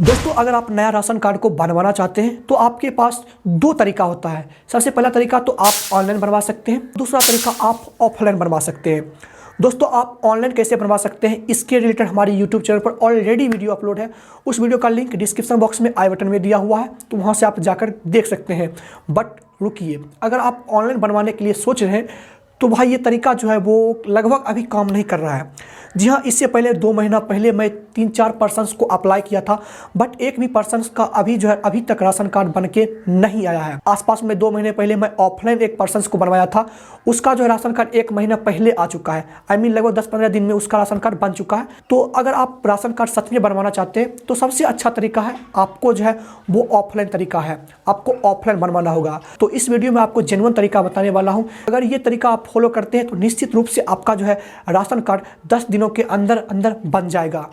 दोस्तों अगर आप नया राशन कार्ड को बनवाना चाहते हैं तो आपके पास दो तरीका होता है। सबसे पहला तरीका तो आप ऑनलाइन बनवा सकते हैं, दूसरा तरीका आप ऑफलाइन बनवा सकते हैं। दोस्तों आप ऑनलाइन कैसे बनवा सकते हैं इसके रिलेटेड हमारी यूट्यूब चैनल पर ऑलरेडी वीडियो अपलोड है। उस वीडियो का लिंक डिस्क्रिप्शन बॉक्स में आई बटन में दिया हुआ है, तो वहाँ से आप जाकर देख सकते हैं। बट रुकिए, अगर आप ऑनलाइन बनवाने के लिए सोच रहे हैं तो भाई ये तरीका जो है वो लगभग अभी काम नहीं कर रहा है। जी हाँ, इससे पहले 2 महीना पहले मैं 3-4 पर्सन्स को अप्लाई किया था, बट एक भी पर्सन्स का अभी तक राशन कार्ड बन के नहीं आया है। आसपास में 2 महीने पहले मैं ऑफलाइन एक पर्सन्स को बनवाया था, उसका जो है राशन कार्ड 1 महीना पहले आ चुका है। लगभग 10-15 दिन में उसका राशन कार्ड बन चुका है। तो अगर आप राशन कार्ड सच में बनवाना चाहते हैं तो सबसे अच्छा तरीका है आपको जो है वो ऑफलाइन तरीका है, आपको ऑफलाइन बनवाना होगा। तो इस वीडियो में आपको जेन्युइन तरीका बताने वाला हूँ। अगर ये तरीका आप फॉलो करते हैं तो निश्चित रूप से आपका जो है राशन कार्ड 10 दिनों के अंदर बन जाएगा।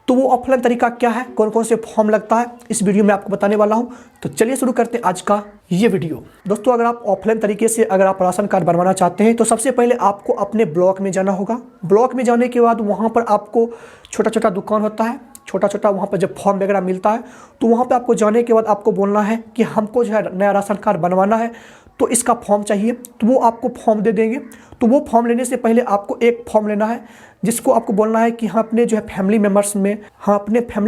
तो वो ऑफलाइन तरीका क्या है, कौन कौन से फॉर्म लगता है, इस वीडियो में आपको बताने वाला हूं। तो चलिए शुरू करते हैं आज का ये वीडियो। दोस्तों अगर आप ऑफलाइन तरीके से अगर आप राशन कार्ड बनवाना चाहते हैं तो सबसे पहले आपको अपने ब्लॉक में जाना होगा। ब्लॉक में जाने के बाद वहां पर आपको छोटा छोटा दुकान होता है, छोटा छोटा वहाँ पर जब फॉर्म वगैरह मिलता है तो वहाँ पे आपको जाने के बाद आपको बोलना है कि हमको जो है नया राशन कार्ड बनवाना है, तो इसका फॉर्म चाहिए। तो वो आपको फॉर्म दे देंगे। तो वो फॉर्म लेने से पहले आपको एक फॉर्म लेना है जिसको आपको बोलना है कि हाँ अपने जो है फैमिली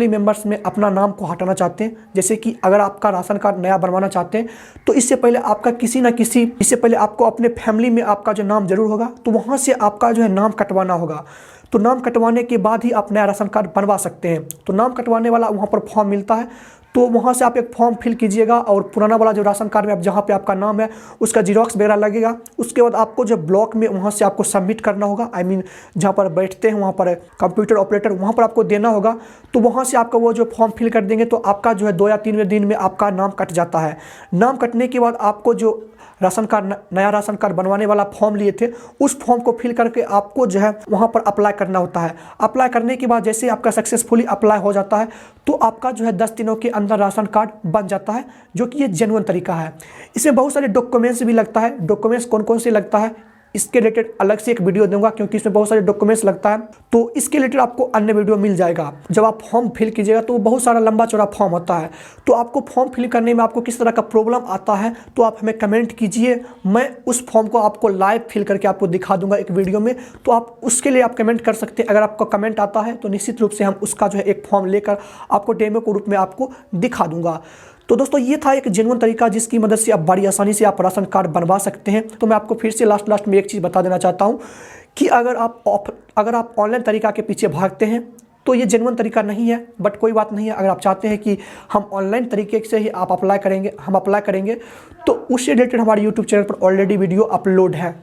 मेम्बर्स में अपना नाम को हटाना चाहते हैं। जैसे कि अगर आपका राशन कार्ड नया बनवाना चाहते हैं तो इससे पहले आपका इससे पहले आपको अपने फैमिली में आपका जो नाम जरूर होगा, तो वहाँ से आपका जो है नाम कटवाना होगा। तो नाम कटवाने के बाद ही आप नया राशन कार्ड बनवा सकते हैं। तो नाम कटवाने वाला वहाँ पर फॉर्म मिलता है, तो वहाँ से आप एक फॉर्म फिल कीजिएगा और पुराना वाला जो राशन कार्ड में आप जहाँ पे आपका नाम है उसका जीरोक्स वगैरह लगेगा। उसके बाद आपको जो ब्लॉक में वहाँ से आपको सबमिट करना होगा। जहाँ पर बैठते हैं वहाँ पर कंप्यूटर ऑपरेटर, वहाँ पर आपको देना होगा। तो वहाँ से आपका वो जो फॉर्म फिल कर देंगे तो आपका जो है 2 या 3 दिन में आपका नाम कट जाता है। नाम कटने के बाद आपको जो नया राशन कार्ड बनवाने वाला फॉर्म लिए थे उस फॉर्म को फिल करके आपको जो है वहाँ पर अप्लाई करना होता है। अप्लाई करने के बाद जैसे आपका सक्सेसफुली अप्लाई हो जाता है तो आपका जो है 10 दिनों के अंदर राशन कार्ड बन जाता है, जो कि ये जेन्युइन तरीका है। इसमें बहुत सारे डॉक्यूमेंट्स भी लगता है। डॉक्यूमेंट्स कौन कौन से लगता है इसके रिलेटेड अलग से एक वीडियो दूंगा, क्योंकि इसमें बहुत सारे डॉक्यूमेंट्स लगता है। तो इसके रिलेटेड आपको अन्य वीडियो मिल जाएगा। जब आप फॉर्म फिल कीजिएगा तो बहुत सारा लंबा चौड़ा फॉर्म होता है। तो आपको फॉर्म फिल करने में आपको किस तरह का प्रॉब्लम आता है तो आप हमें कमेंट कीजिए, मैं उस फॉर्म को आपको लाइव फिल करके आपको दिखा दूंगा एक वीडियो में। तो आप उसके लिए आप कमेंट कर सकते हैं। अगर आपका कमेंट आता है तो निश्चित रूप से हम उसका जो है एक फॉर्म लेकर आपको डेमो के रूप में आपको दिखा दूंगा। तो दोस्तों ये था एक जेन्युइन तरीका जिसकी मदद से आप बड़ी आसानी से आप राशन कार्ड बनवा सकते हैं। तो मैं आपको फिर से लास्ट में एक चीज़ बता देना चाहता हूँ कि अगर आप ऑनलाइन तरीका के पीछे भागते हैं तो ये जेन्युइन तरीका नहीं है। बट कोई बात नहीं है, अगर आप चाहते हैं कि हम ऑनलाइन तरीके से ही हम अप्लाई करेंगे तो उससे रिलेटेड हमारे यूट्यूब चैनल पर ऑलरेडी वीडियो अपलोड है।